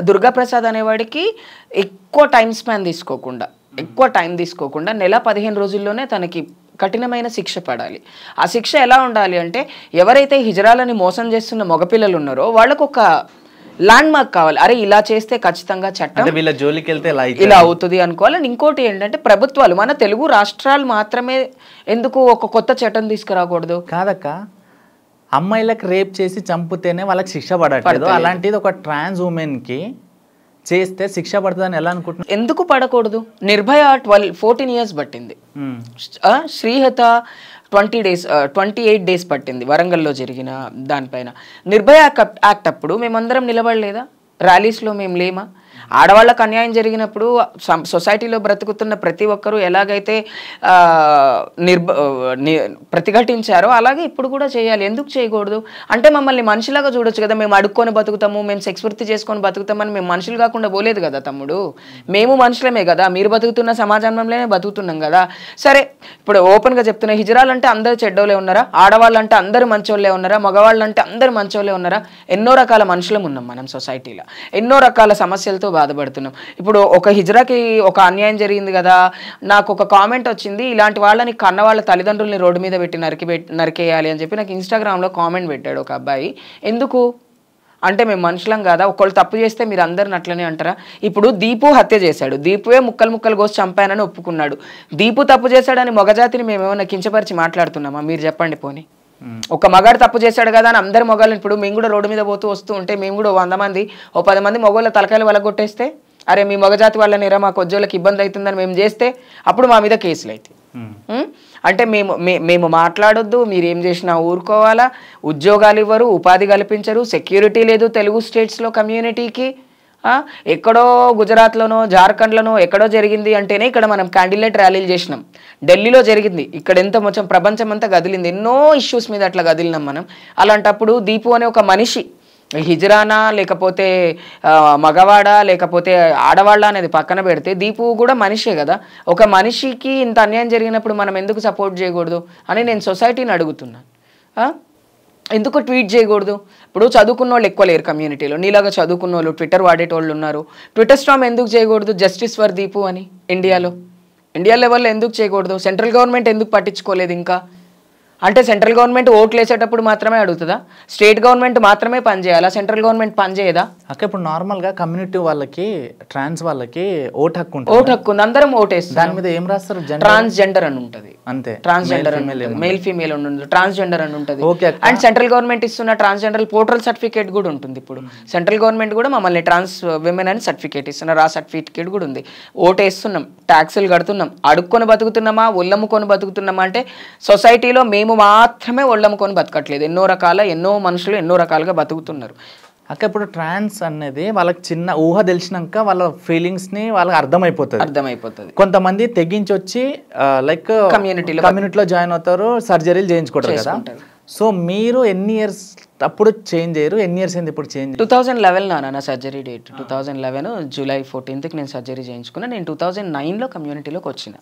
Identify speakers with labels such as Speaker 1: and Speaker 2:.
Speaker 1: దుర్గాప్రసాద్ అనేవాడికి ఎక్కువ టైం తీసుకోకుండా నెల 15 రోజుల్లోనే తనకి కఠినమైన శిక్ష పడాలి. ఆ శిక్ష ఎలా ఉండాలి అంటే ఎవరైతే హిజరాలని మోసం చేస్తున్న మగపిల్లలు ఉన్నారో వాళ్ళకు ఒక ల్యాండ్ మార్క్ కావాలి. అరే ఇలా చేస్తే ఖచ్చితంగా చట్టం
Speaker 2: వీళ్ళ జోలికి వెళ్తే
Speaker 1: ఇలా అవుతుంది అనుకోవాలి. అండ్ ఇంకోటి ఏంటంటే ప్రభుత్వాలు మన తెలుగు రాష్ట్రాలు మాత్రమే ఎందుకు ఒక కొత్త చట్టం తీసుకురాకూడదు?
Speaker 2: కాదక్క, అమ్మాయిలకు రేప్ చేసి చంపితేనే వాళ్ళకి శిక్ష పడట్లేదు, అలాంటిది ఒక ట్రాన్స్ ఉమెన్ కి చేస్తే శిక్ష పడుతుందని ఎలా అనుకుంటున్నా?
Speaker 1: ఎందుకు పడకూడదు? నిర్భయ 14 years పట్టింది, శ్రీహత 28 days పట్టింది వరంగల్లో జరిగిన దానిపైన. నిర్భయ యాక్ట్ అప్పుడు మేమందరం నిలబడలేదా? ర్యాలీస్లో మేము లేమా? ఆడవాళ్ళకు అన్యాయం జరిగినప్పుడు సొసైటీలో బ్రతుకుతున్న ప్రతి ఒక్కరూ ఎలాగైతే ప్రతిఘటించారో అలాగే ఇప్పుడు కూడా చేయాలి. ఎందుకు చేయకూడదు? అంటే మమ్మల్ని మనిషిలాగా చూడొచ్చు కదా, మేము అడుక్కొని బతుకుతాము, మేము సెక్స్ వృత్తి చేసుకొని బతుకుతామని మేము మనుషులు కాకుండా పోలేదు కదా తమ్ముడు. మేము మనుషులమే కదా, మీరు బతుకుతున్న సమాజంలోనే బతుకుతున్నాం కదా. సరే ఇప్పుడు ఓపెన్గా చెప్తున్నా, హిజరాలు అంటే అందరు చెడ్డోళ్ళే ఉన్నారా? ఆడవాళ్ళు అంటే అందరు మంచోళ్ళే ఉన్నారా? మగవాళ్ళు అంటే అందరు మంచోళ్ళే ఉన్నారా? ఎన్నో రకాల మనుషులం ఉన్నాం మనం సొసైటీలో, ఎన్నో రకాల సమస్యలతో బాధపడుతున్నాం. ఇప్పుడు ఒక హిజ్రాకి ఒక అన్యాయం జరిగింది కదా, నాకు ఒక కామెంట్ వచ్చింది, ఇలాంటి వాళ్ళని కన్న వాళ్ళ తల్లిదండ్రుల్ని రోడ్డు మీద పెట్టి నరికేయాలి అని చెప్పి నాకు ఇన్స్టాగ్రామ్లో కామెంట్ పెట్టాడు ఒక అబ్బాయి. ఎందుకు అంటే మేము మనుషులం కదా, ఒకళ్ళు తప్పు చేస్తే మీరు అందరిని అట్లనే అంటారా? ఇప్పుడు దీపు హత్య చేశాడు, దీపువే ముక్కలు కోసి చంపానని ఒప్పుకున్నాడు. దీపు తప్పు చేశాడని మగజాతిని మేము ఏమైనా కించపరిచి మాట్లాడుతున్నామా? మీరు చెప్పండి. పోనీ ఒక మగాడు తప్పు చేశాడు కదా అని అందరు మగాళ్ళు, ఇప్పుడు మేము కూడా రోడ్డు మీద వస్తూ ఉంటే మేము కూడా 100 మంది 10 మంది మగవాళ్ళ తలకాయలు వలగొట్టేస్తే, అరే మీ మగజాతి వాళ్ళనిరా మా కొజ్జోళ్ళకి ఇబ్బంది అవుతుందని మేము చేస్తే అప్పుడు మా మీద కేసులు అవుతాయి. అంటే మేము మాట్లాడొద్దు, మీరు ఏం చేసినా ఊరుకోవాలా, ఉద్యోగాలు ఇవ్వరు, ఉపాధి కల్పించరు, సెక్యూరిటీ లేదు తెలుగు స్టేట్స్లో కమ్యూనిటీకి. ఎక్కడో గుజరాత్లోనో జార్ఖండ్లోనో ఎక్కడో జరిగింది అంటేనే ఇక్కడ మనం క్యాండిడేట్ ర్యాలీలు చేసినాం. ఢిల్లీలో జరిగింది, ఇక్కడ ఎంత మొత్తం ప్రపంచం అంతా కదిలింది, ఎన్నో ఇష్యూస్ మీద అట్లా కదిలినాం మనం. అలాంటప్పుడు దీపు అనే ఒక మనిషి హిజ్రానా లేకపోతే మగవాడా లేకపోతే ఆడవాళ్ళ అనేది పక్కన పెడితే దీపు కూడా మనిషే కదా. ఒక మనిషికి ఇంత అన్యాయం జరిగినప్పుడు మనం ఎందుకు సపోర్ట్ చేయకూడదు అని నేను సొసైటీని అడుగుతున్నాను. ఎందుకు ట్వీట్ చేయకూడదు? ఇప్పుడు చదువుకున్న వాళ్ళు ఎక్కువ లేరు కమ్యూనిటీలో, నీలాగా చదువుకున్న వాళ్ళు ట్విట్టర్ వాడేటోళ్ళు ఉన్నారు. ట్విట్టర్ స్టామ్ ఎందుకు చేయకూడదు? జస్టిస్ ఫర్ దీపు అని ఇండియా లెవెల్లో ఎందుకు చేయకూడదు? సెంట్రల్ గవర్నమెంట్ ఎందుకు పట్టించుకోలేదు ఇంకా? అంటే సెంట్రల్ గవర్నమెంట్ ఓట్లు వేసేటప్పుడు మాత్రమే అడుగుతుందా? స్టేట్ గవర్నమెంట్ మాత్రమే పనిచేయాలా? Central government పనిచేయదా?
Speaker 2: అక్క ఇప్పుడు నార్మల్గా కమ్యూనిటీ వాళ్ళకి ట్రాన్స్ వాళ్ళకి ఓటు హక్కు
Speaker 1: ఉంది, అందరం ఓటేస్తాం.
Speaker 2: దాని మీద ఏం రాస్తారు?
Speaker 1: ట్రాన్స్జెండర్ అని ఉంటుంది,
Speaker 2: అంతే.
Speaker 1: ట్రాన్స్జెండర్ మేల్ ఫీమేల్ ఉండదు, ట్రాన్స్జెండర్ అని ఉంటుంది. అండ్ సెంట్రల్ గవర్నమెంట్ ఇస్తున్న ట్రాన్స్జెండర్ పోర్టల్ సర్టిఫికేట్ కూడా ఉంటుంది. ఇప్పుడు సెంట్రల్ గవర్నమెంట్ కూడా మమ్మల్ని ట్రాన్స్ విమెన్ అని సర్టిఫికేట్ ఇస్తున్నారు, ఆ సర్టిఫికేట్ కూడా ఉంది. ఓటేస్తున్నాం, ట్యాక్సులు కడుతున్నాం, అడుక్కొని బతుకుతున్నామా, ఒళ్ళమ్ముకొని బతుకుతున్నామా? అంటే సొసైటీలో మేము మాత్రమే ఒళ్ళమ్ముకొని బతకట్లేదు, ఎన్నో మనుషులు ఎన్నో రకాలుగా బతుకుతున్నారు.
Speaker 2: అక్క ఇప్పుడు ట్రాన్స్ అనేది వాళ్ళకి చిన్న ఊహ తెలిసినాక వాళ్ళ ఫీలింగ్స్ని వాళ్ళకి అర్థమైపోతుంది. కొంతమంది తెగించి వచ్చి లైక్ కమ్యూనిటీలో జాయిన్ అవుతారు, సర్జరీలు చేయించుకుంటారు కదా. సో మీరు ఎన్ని ఇయర్స్ అప్పుడు చేంజ్ అయ్యారు, ఎన్ని ఇయర్స్ అయింది ఇప్పుడు చేంజ్?
Speaker 1: 2011 నా సర్జరీ డేట్ 2011 July 14th నేను సర్జరీ చేయించుకున్నా. నేను 2009లో కమ్యూనిటీలోకి వచ్చిన.